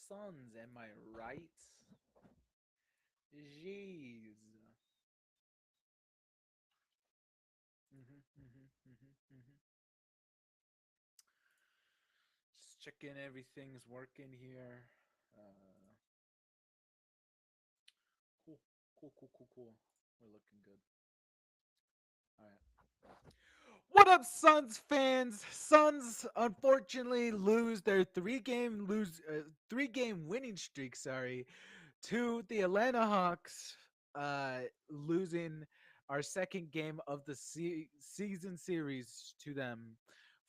Suns, am I right? Jeez. Just checking everything's working here. Uh, cool, cool. We're looking good. All right. What up, Suns fans? Suns unfortunately lose their three game winning streak. Sorry, to the Atlanta Hawks, losing our second game of the season series to them.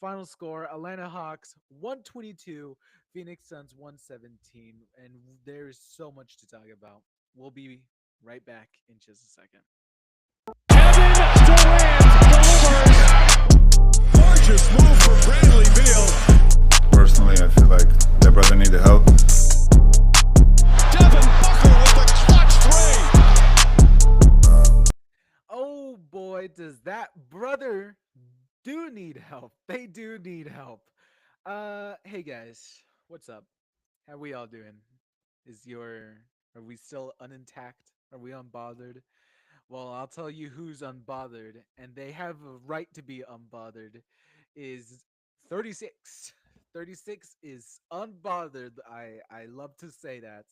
Final score: Atlanta Hawks 122, Phoenix Suns 117, and there's so much to talk about. We'll be right back in just a second. Gorgeous move from Bradley Beal. Personally, I feel like that brother needed help. Devin Booker with the clutch three. Oh boy, does that brother do need help. They do need help. Hey guys, what's up? How we all doing? Is your Are we still unintact? Are we unbothered? Well, I'll tell you who's unbothered, and they have a right to be unbothered. Is 36. 36 is unbothered. I love to say that.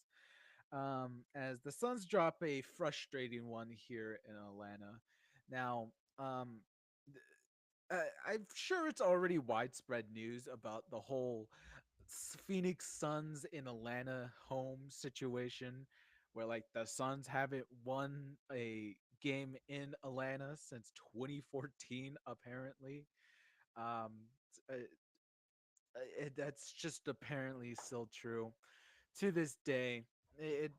As the Suns drop a frustrating one here in Atlanta. Now, um, I'm sure it's already widespread news about the whole Phoenix Suns in Atlanta home situation, where like the Suns haven't won a game in Atlanta since 2014, apparently. Um, uh, that's just apparently still true to this day. It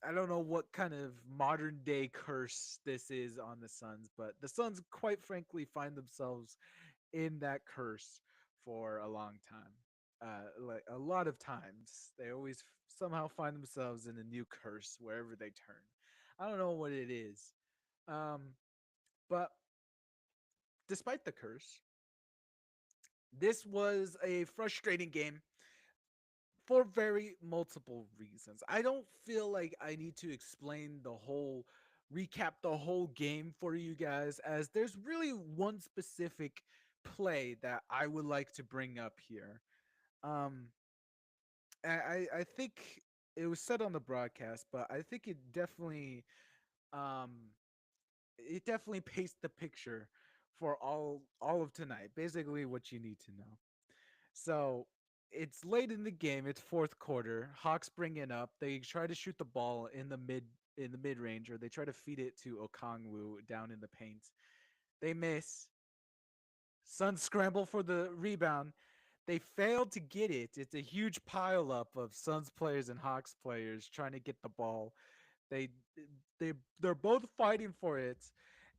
I don't know what kind of modern day curse this is on the Suns, but the Suns, quite frankly, find themselves in that curse for a long time. Like a lot of times, they always somehow find themselves in a new curse wherever they turn. I don't know what it is, um, but despite the curse, this was a frustrating game for very multiple reasons. I don't feel like I need to explain recap the whole game for you guys, as there's really one specific play that I would like to bring up here. Um, I think it was said on the broadcast, but I think um it definitely paints the picture for all of tonight. Basically, what you need to know. So it's late in the game. It's fourth quarter. Hawks bring it up. They try to shoot the ball in the mid range, or they try to feed it to Okongwu down in the paint. They miss. Suns scramble for the rebound. They fail to get it. It's a huge pileup of Suns players and Hawks players trying to get the ball. They they they're both fighting for it,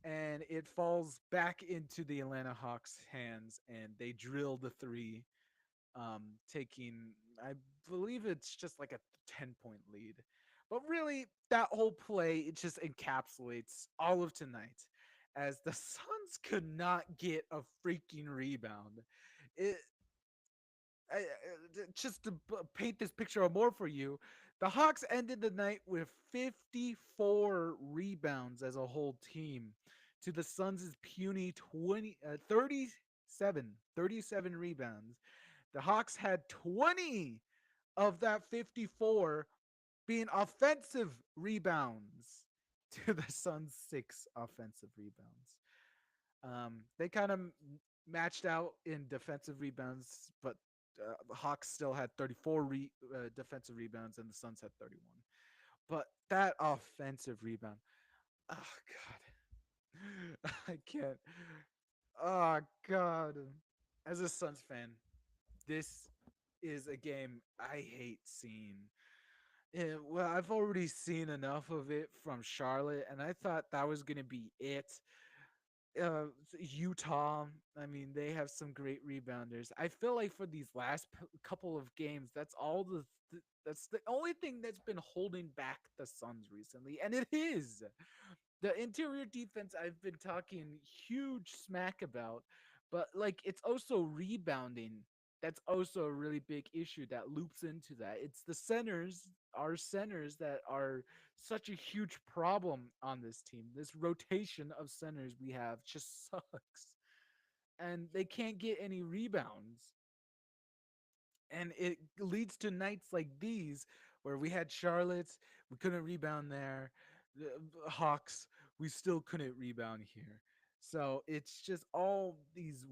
and it falls back into the Atlanta Hawks' hands, and they drill the three, taking, I believe it's just like a 10-point lead. But really, that whole play, it just encapsulates all of tonight, as the Suns could not get a freaking rebound. It, just to paint this picture more for you, the Hawks ended the night with 54 rebounds as a whole team to the Suns' puny 37 rebounds. The Hawks had 20 of that 54 being offensive rebounds to the Suns' 6 offensive rebounds. They kind of matched out in defensive rebounds, but the Hawks still had 34 defensive rebounds and the Suns had 31. But that offensive rebound, oh God, I can't. Oh God, as a Suns fan, this is a game I hate seeing. Yeah, well, I've already seen enough of it from Charlotte, and I thought that was going to be it. Utah, I mean, they have some great rebounders. I feel like for these last couple of games, that's the only thing that's been holding back the Suns recently, and it is the interior defense. I've been talking huge smack about, but like it's also rebounding that's also a really big issue that loops into that. It's the centers, our centers, that are such a huge problem on this team. This rotation of centers we have just sucks, and they can't get any rebounds. And it leads to nights like these where we had Charlotte, we couldn't rebound there. The Hawks, we still couldn't rebound here. So it's just all these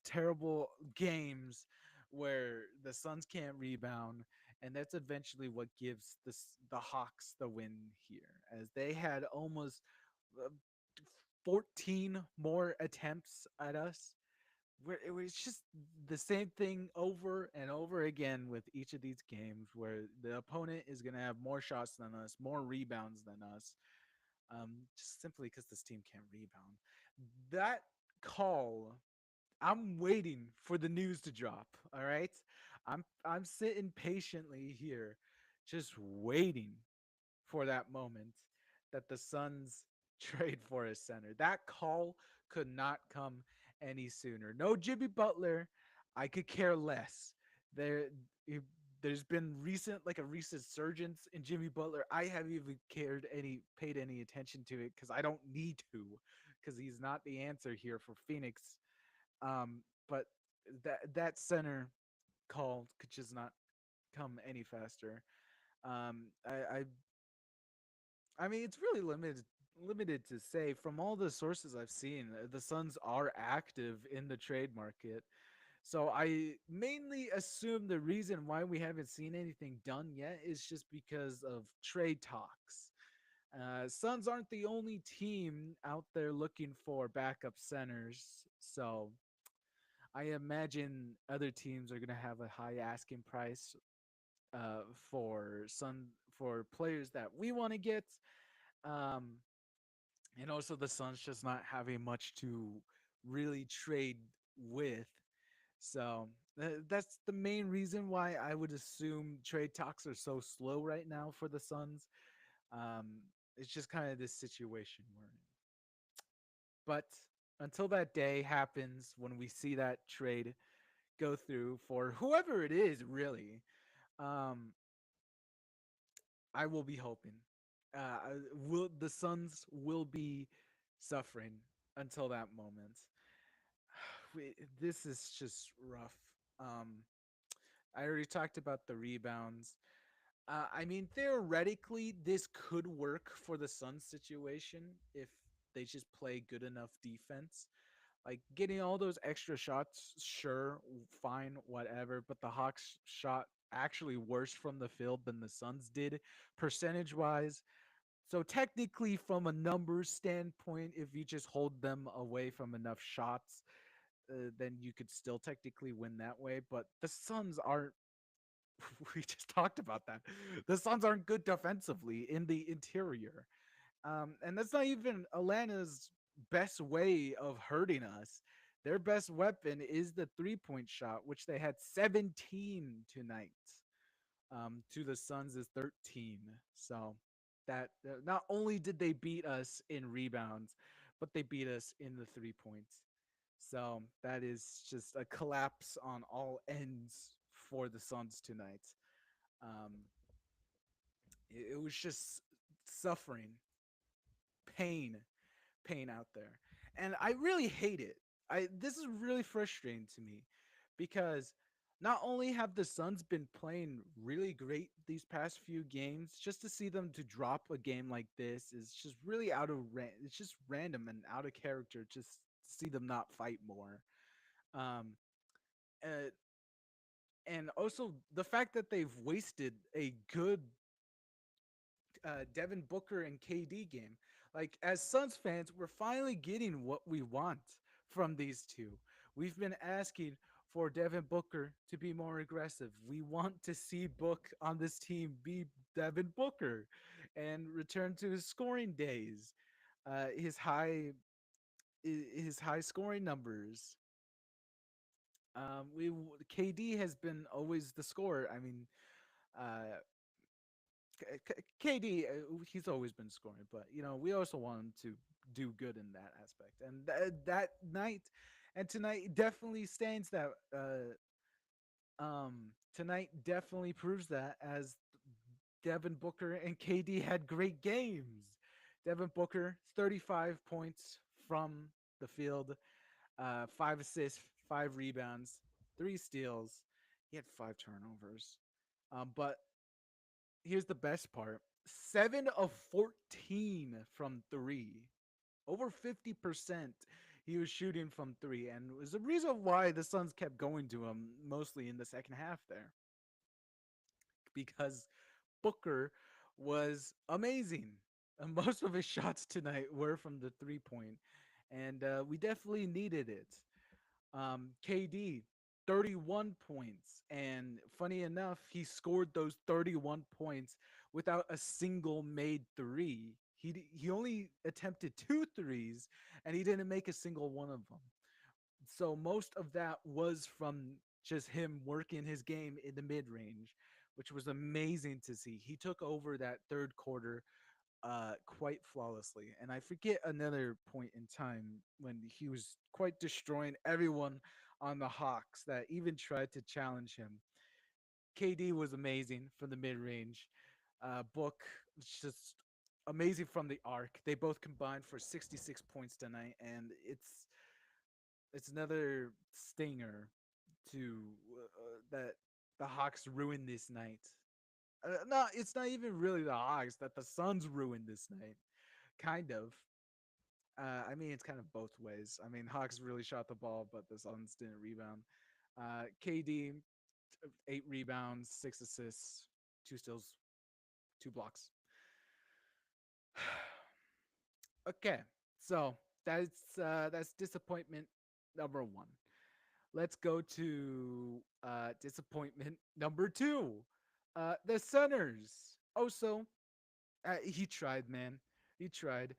terrible games where the Suns can't rebound, and that's eventually what gives the Hawks the win here, as they had almost uh, 14 more attempts at us, where it was just the same thing over and over again with each of these games, where the opponent is going to have more shots than us, more rebounds than us, just simply because this team can't rebound. That call, I'm waiting for the news to drop. All right, I'm sitting patiently here, just waiting for that moment that the Suns trade for a center. That call could not come any sooner. No Jimmy Butler, I could care less. There, if- there's been a recent surgence in Jimmy Butler. I haven't even paid any attention to it because I don't need to, because he's not the answer here for Phoenix. But that center call could just not come any faster. Um, I, I I mean, it's really limited to say. From all the sources I've seen, the Suns are active in the trade market. So I mainly assume the reason why we haven't seen anything done yet is just because of trade talks. Suns aren't the only team out there looking for backup centers, so I imagine other teams are going to have a high asking price uh, for for players that we want to get. Um, and also the Suns just not having much to really trade with. So that's the main reason why I would assume trade talks are so slow right now for the Suns. Um, it's just kind of this situation we're in. But until that day happens when we see that trade go through for whoever it is, really, um, I will be hoping. Will the Suns will be suffering until that moment. This is just rough. Um, I already talked about the rebounds. I mean, theoretically, this could work for the Suns situation if they just play good enough defense. Like getting all those extra shots, sure, fine, whatever. But the Hawks shot actually worse from the field than the Suns did, percentage wise. So technically, from a numbers standpoint, if you just hold them away from enough shots, then you could still technically win that way. But the Suns aren't. We just talked about that. The Suns aren't good defensively in the interior, and that's not even Atlanta's best way of hurting us. Their best weapon is the 3-point shot, which they had 17 tonight. To the Suns is 13. So that not only did they beat us in rebounds, but they beat us in the 3 points. So that is just a collapse on all ends for the Suns tonight. Um, it was just suffering, pain, pain out there, and I really hate it. I This is really frustrating to me because not only have the Suns been playing really great these past few games, just to see them to drop a game like this is just really it's just random and out of character. Just to see them not fight more. Um, uh, and also the fact that they've wasted a good Devin Booker and KD game. Like, as Suns fans, we're finally getting what we want from these two. We've been asking for Devin Booker to be more aggressive. We want to see Book on this team be Devin Booker and return to his scoring days, his high scoring numbers. We KD has been always the scorer. I mean, uh, KD, he's always been scoring, but we also want him to do good in that aspect. And that night and tonight definitely stands that. Tonight definitely proves that as Devin Booker and KD had great games. Devin Booker, 35 points from the field, 5 assists, 5 rebounds, 3 steals. He had 5 turnovers. But here's the best part: 7 of 14 from three, over 50%. He was shooting from three, and it was the reason why the Suns kept going to him mostly in the second half there, because Booker was amazing. Most of his shots tonight were from the 3 point, and we definitely needed it. KD, 31 points. And funny enough, he scored those 31 points without a single made three. He only attempted two threes, and he didn't make a single one of them. So most of that was from just him working his game in the mid range, which was amazing to see. He took over that third quarter quite flawlessly. And I forget another point in time when he was quite destroying everyone on the Hawks that even tried to challenge him. KD was amazing from the mid range. Book was just amazing from the arc. They both combined for 66 points tonight, and it's another stinger to that the Hawks ruined this night. No, it's not even really the Hawks that the Suns ruined this night. Kind of. I mean, it's kind of both ways. I mean, Hawks really shot the ball, but the Suns didn't rebound. KD, 8 rebounds, 6 assists, 2 steals, 2 blocks. Okay, so that's disappointment number one. Let's go to disappointment number two. The Sunners. Also, he tried, man. He tried.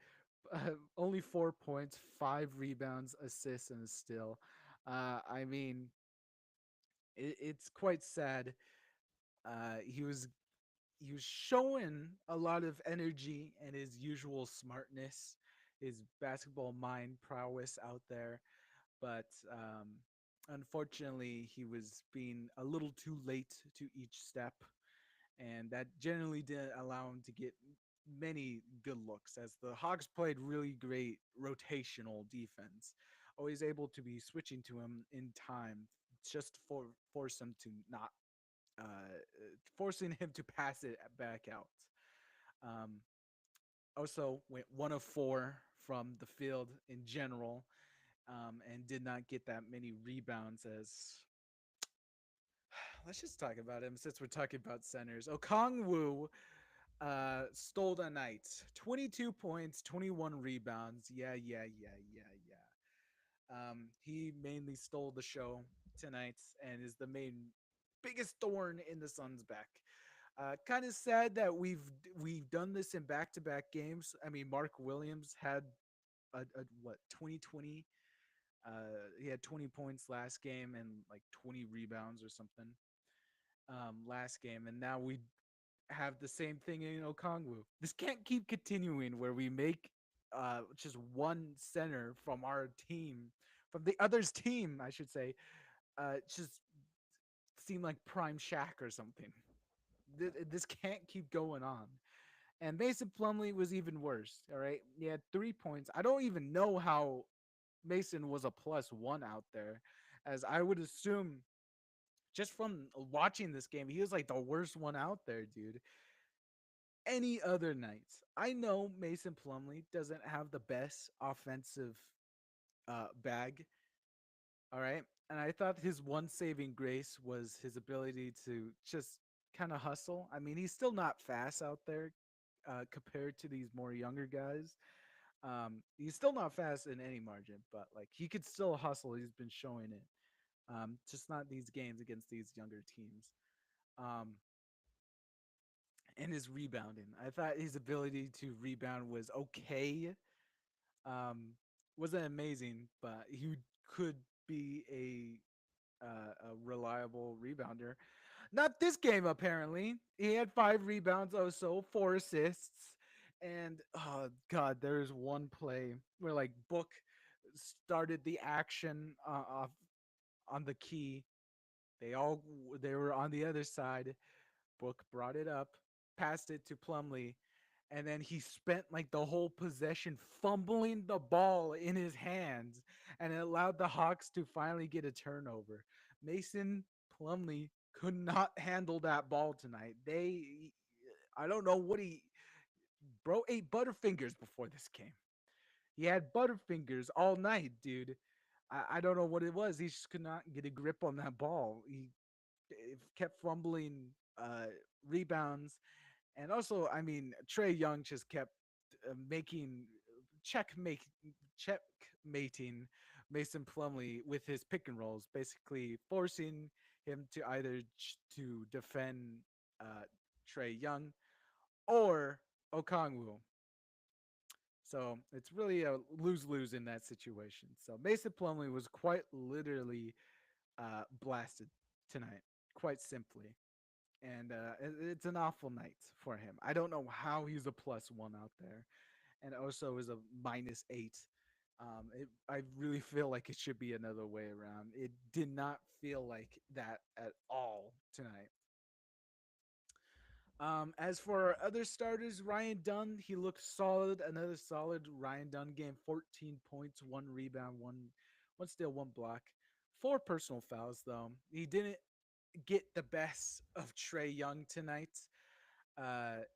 Only 4 points, 5 rebounds, assists, and a steal. I mean, it's quite sad. He was showing a lot of energy and his usual smartness, his basketball mind prowess out there, but unfortunately, he was being a little too late to each step, and that generally didn't allow him to get many good looks as the Hawks played really great rotational defense, always able to be switching to him in time just for force him to not forcing him to pass it back out. Um, Also went 1 of 4 from the field in general, and did not get that many rebounds. As let's just talk about him since we're talking about centers. Okongwu stole the night. 22 points, 21 rebounds. Yeah. He mainly stole the show tonight and is the biggest thorn in the Suns' back. Kind of sad that we've done this in back-to-back games. I mean, Mark Williams had a what 2020. He had 20 points last game and like 20 rebounds or something last game, and now we have the same thing in Okongwu. This can't keep continuing where we make just one center from our team, from the other's team, I should say, just seem like prime Shaq or something. This can't keep going on. And Mason Plumlee was even worse. All right, he had 3 points. I don't even know how Mason was a +1 out there, as I would assume just from watching this game, he was like the worst one out there, dude. Any other nights, I know Mason Plumlee doesn't have the best offensive bag. All right. And I thought his one saving grace was his ability to just kind of hustle. I mean, he's still not fast out there compared to these more younger guys. He's still not fast in any margin, but like he could still hustle. He's been showing it. Just not these games against these younger teams. Um, and his rebounding. I thought his ability to rebound was okay. Um, wasn't amazing, but he could be a reliable rebounder. Not this game, apparently. He had 5 rebounds, also 4 assists, and oh god, there's one play where like Book started the action off on the key, They were on the other side. Book brought it up, passed it to Plumlee, and then he spent like the whole possession fumbling the ball in his hands, and it allowed the Hawks to finally get a turnover. Mason Plumlee could not handle that ball tonight. I don't know what bro ate Butterfingers before this game. He had Butterfingers all night, dude. I don't know what it was. He just could not get a grip on that ball. He kept fumbling rebounds, and also, I mean, Trey Young just kept making checkmate checkmating Mason Plumlee with his pick and rolls, basically forcing him to either to defend uh, Trey Young or Okongwu. So it's really a lose lose in that situation. So Mason Plumlee was quite literally blasted tonight, quite simply. And it's an awful night for him. I don't know how he's a +1 out there, and also is a -8. I really feel like it should be another way around. It did not feel like that at all tonight. As for our other starters, Ryan Dunn, he looked solid. Another solid Ryan Dunn game. 14 points, one rebound, one steal, one block. Four personal fouls though. He didn't get the best of Trey Young tonight.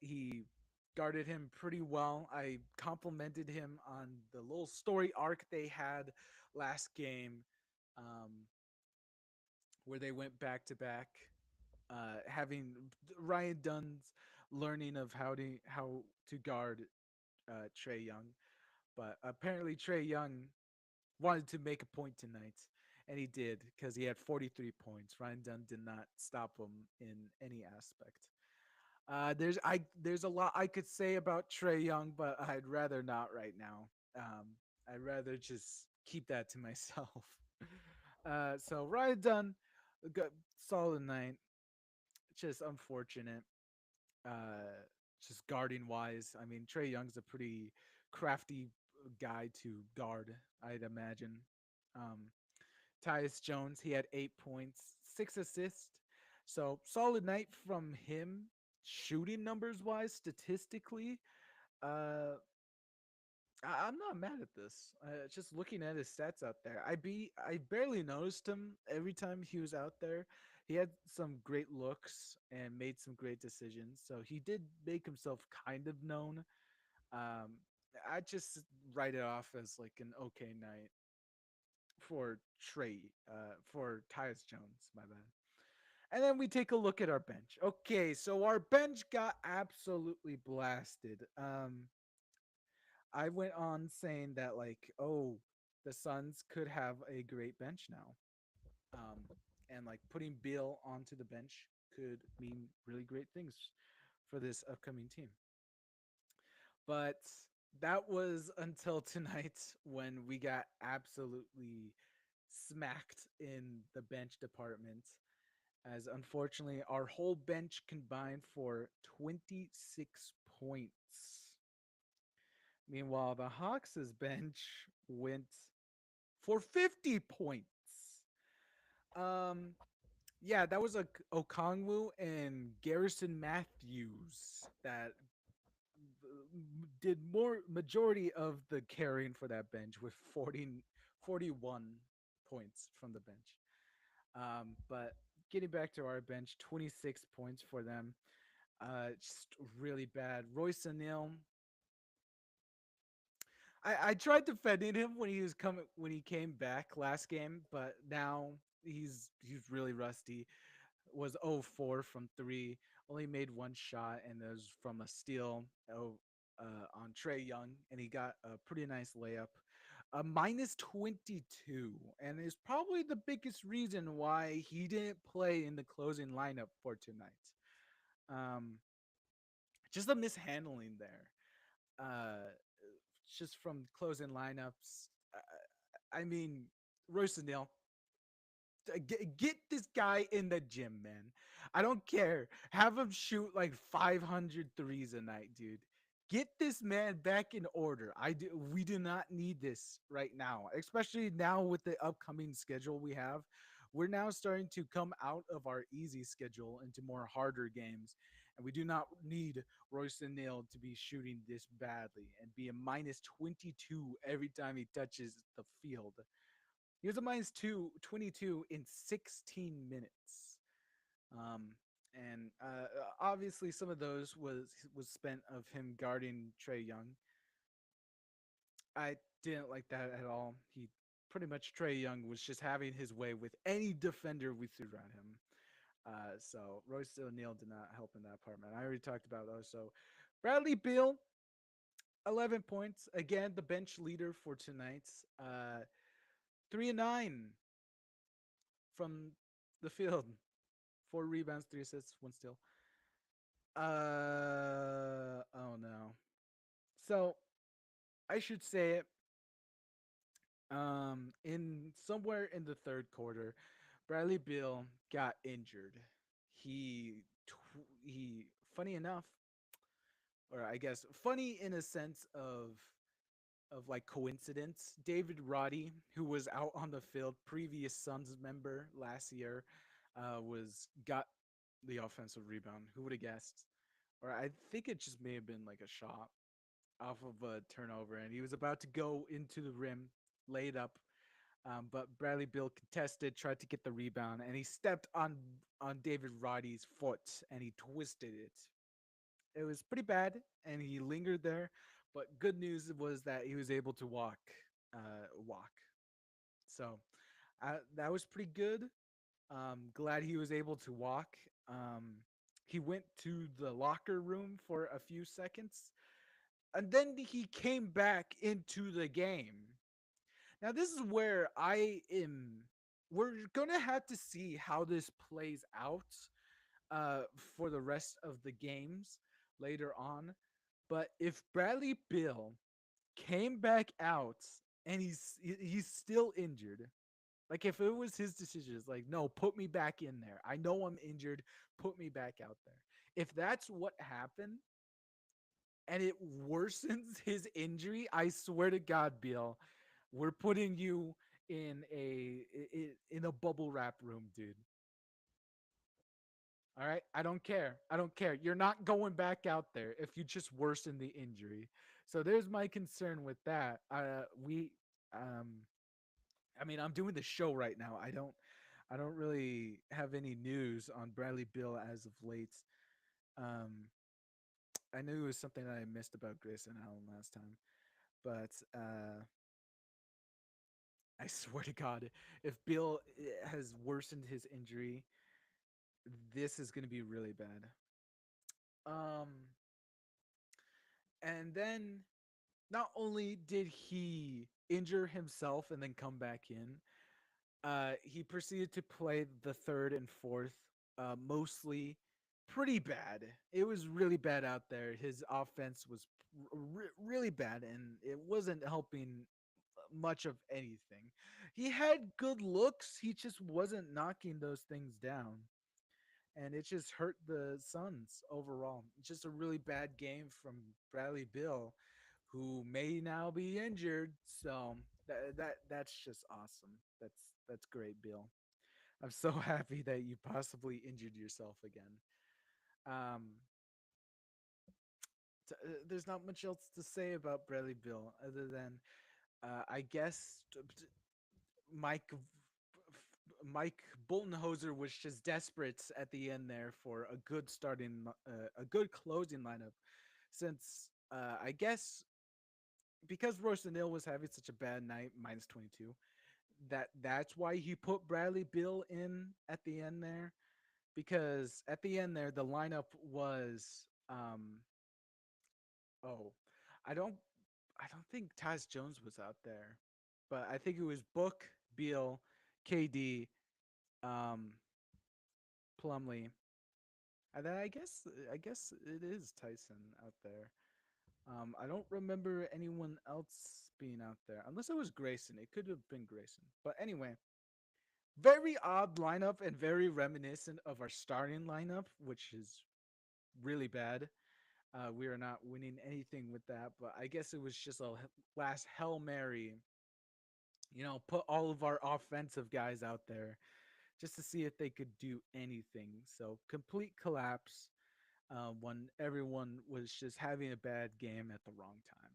He guarded him pretty well. I complimented him on the little story arc they had last game, um, where they went back to back, having Ryan Dunn's learning of how to guard Trey Young. But apparently Trey Young wanted to make a point tonight, and he did because he had 43 points. Ryan Dunn did not stop him in any aspect. There's a lot I could say about Trey Young, but I'd rather not right now. I'd rather just keep that to myself. So Ryan Dunn, got solid night. Just unfortunate. Uh, just guarding wise. I mean, Trey Young's a pretty crafty guy to guard, I'd imagine. Um, Tyus Jones, he had 8 points, 6 assists. So solid night from him, shooting numbers wise, statistically. Uh, I'm not mad at this. Just looking at his stats out there, I barely noticed him every time he was out there. He had some great looks and made some great decisions, so he did make himself kind of known. Um, I just write it off as like an okay night for for Tyus Jones. My bad. And then we take a look at our bench. Okay, so our bench got absolutely blasted. I went on saying that like, oh, the Suns could have a great bench now, um, and like putting Bill onto the bench could mean really great things for this upcoming team. But that was until tonight when we got absolutely smacked in the bench department. As unfortunately, our whole bench combined for 26 points. Meanwhile, the Hawks' bench went for 50 points. Um, yeah, that was a Okongwu and Garrison Matthews that did more majority of the carrying for that bench with 41 points from the bench. But getting back to our bench, 26 points for them. Just really bad. Royce O'Neal, I tried defending him when he came back last game, but now he's really rusty. Was 0-4 from three, only made one shot, and it was from a steal on Trey Young, and he got a pretty nice layup. A -22, and is probably the biggest reason why he didn't play in the closing lineup for tonight. Um, just a mishandling there. Just from closing lineups. I mean, Royce O'Neal, get this guy in the gym, man. I don't care. Have him shoot like 500 threes a night, dude. Get this man back in order. We do not need this right now, especially now with the upcoming schedule we have. we're now starting to come out of our easy schedule into more harder games. And we do not need Royston Neal to be shooting this badly and be a minus 22 every time he touches the field. He was a -22 in 16 minutes. And obviously, some of those was spent of him guarding Trey Young. I didn't like that at all. He pretty much Trey Young was just having his way with any defender we threw at him. So Royce O'Neal did not help in that part, man. I already talked about those. So Bradley Beal, 11 points. Again, the bench leader for tonight. 3 and 9 from the field. 4 rebounds, 3 assists, 1 steal. Oh no. So I should say it. In somewhere in the third quarter, Bradley Beal got injured. He funny enough, or I guess funny in a sense of like coincidence. David Roddy, who was out on the field, previous Suns member last year, was got the offensive rebound. Who would have guessed? Or I think it just may have been like a shot off of a turnover, and he was about to go into the rim, laid up, but Bradley Beal contested, tried to get the rebound, and he stepped on David Roddy's foot and he twisted it. It was pretty bad, and he lingered there. But good news was that he was able to walk. So that was pretty good. Glad he was able to walk. He went to the locker room for a few seconds, and then he came back into the game. Now, this is where I am. We're gonna have to see how this plays out uh, for the rest of the games later on. But if Bradley Bill came back out and he's still injured, like if it was his decision, it's like no, put me back in there. I know I'm injured. Put me back out there. If that's what happened and it worsens his injury, I swear to God, Bill, we're putting you in a bubble wrap room, dude. All right, I don't care. I don't care. You're not going back out there if you just worsen the injury. So there's my concern with that. Um, I mean, I'm doing the show right now. I don't really have any news on Bradley Bill as of late. Um, I knew it was something that I missed about Grayson Allen last time, but I swear to God, if Bill has worsened his injury, this is going to be really bad. Um, and then not only did he injure himself and then come back in, he proceeded to play the third and fourth, mostly pretty bad. It was really bad out there. His offense was really bad, and it wasn't helping much of anything. He had good looks, he just wasn't knocking those things down. And it just hurt the Suns overall. Just a really bad game from Bradley Bill, who may now be injured. So that's just awesome. That's great, Bill. I'm so happy that you possibly injured yourself again. Um, there's not much else to say about Bradley Bill other than I guess Mike Mike Boltenhoser was just desperate at the end there for a good a good closing lineup, since I guess because Royce O'Neal was having such a bad night, -22. That's why he put Bradley Bill in at the end there, because at the end there the lineup was oh, I don't I don't think Taz Jones was out there, but I think it was Book, Beal, KD, um, Plumlee, and then I guess it is Tyson out there. I don't remember anyone else being out there unless it was Grayson. It could have been Grayson, but anyway, very odd lineup and very reminiscent of our starting lineup, which is really bad. We are not winning anything with that, but I guess it was just a last Hail Mary. Put all of our offensive guys out there just to see if they could do anything. So complete collapse when everyone was just having a bad game at the wrong time.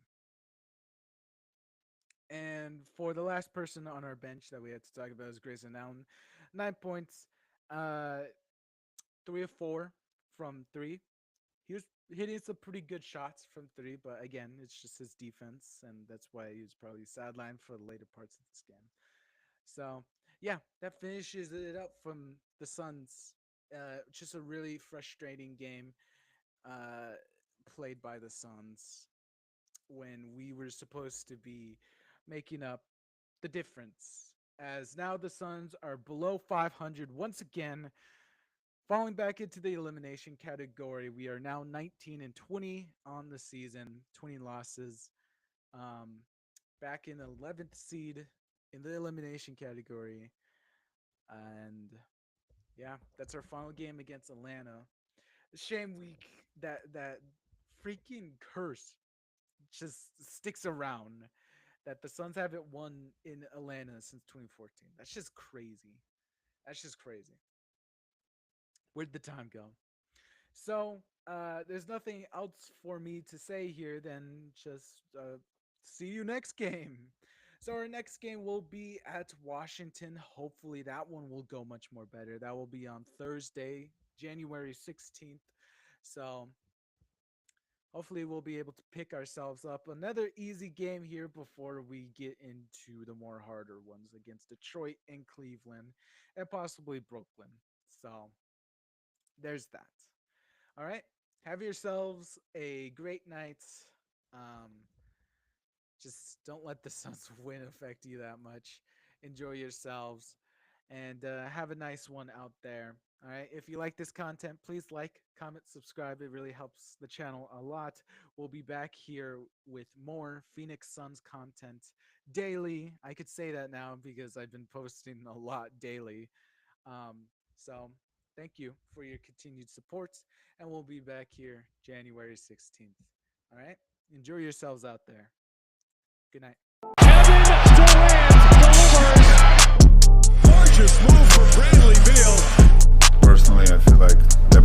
And for the last person on our bench that we had to talk about is Grayson Allen. 9 points, uh, 3 of 4 from three. He was hitting some pretty good shots from three, but again, it's just his defense, and that's why he was probably sidelined for the later parts of this game. So, yeah, that finishes it up from the Suns. Just a really frustrating game uh, played by the Suns when we were supposed to be making up the difference. As now the Suns are below 500 once again, falling back into the elimination category. We are now 19-20 on the season, 20 losses. Um, Back in 11th seed in the elimination category. And yeah, that's our final game against Atlanta. Shame week that freaking curse just sticks around that the Suns haven't won in Atlanta since 2014. That's just crazy. That's just crazy. Where'd the time go? So there's nothing else for me to say here than just see you next game. So our next game will be at Washington. Hopefully that one will go much more better. That will be on Thursday, January 16th. So hopefully we'll be able to pick ourselves up another easy game here before we get into the more harder ones against Detroit and Cleveland and possibly Brooklyn. So there's that. All right. Have yourselves a great night. Um, just don't let the Suns win affect you that much. Enjoy yourselves and have a nice one out there. All right. If you like this content, please like, comment, subscribe. It really helps the channel a lot. We'll be back here with more Phoenix Suns content daily. I could say that now because I've been posting a lot daily. So thank you for your continued support. And we'll be back here January 16th. All right. Enjoy yourselves out there. Good night. Gorgeous move from Bradley Beal. Personally, I feel like that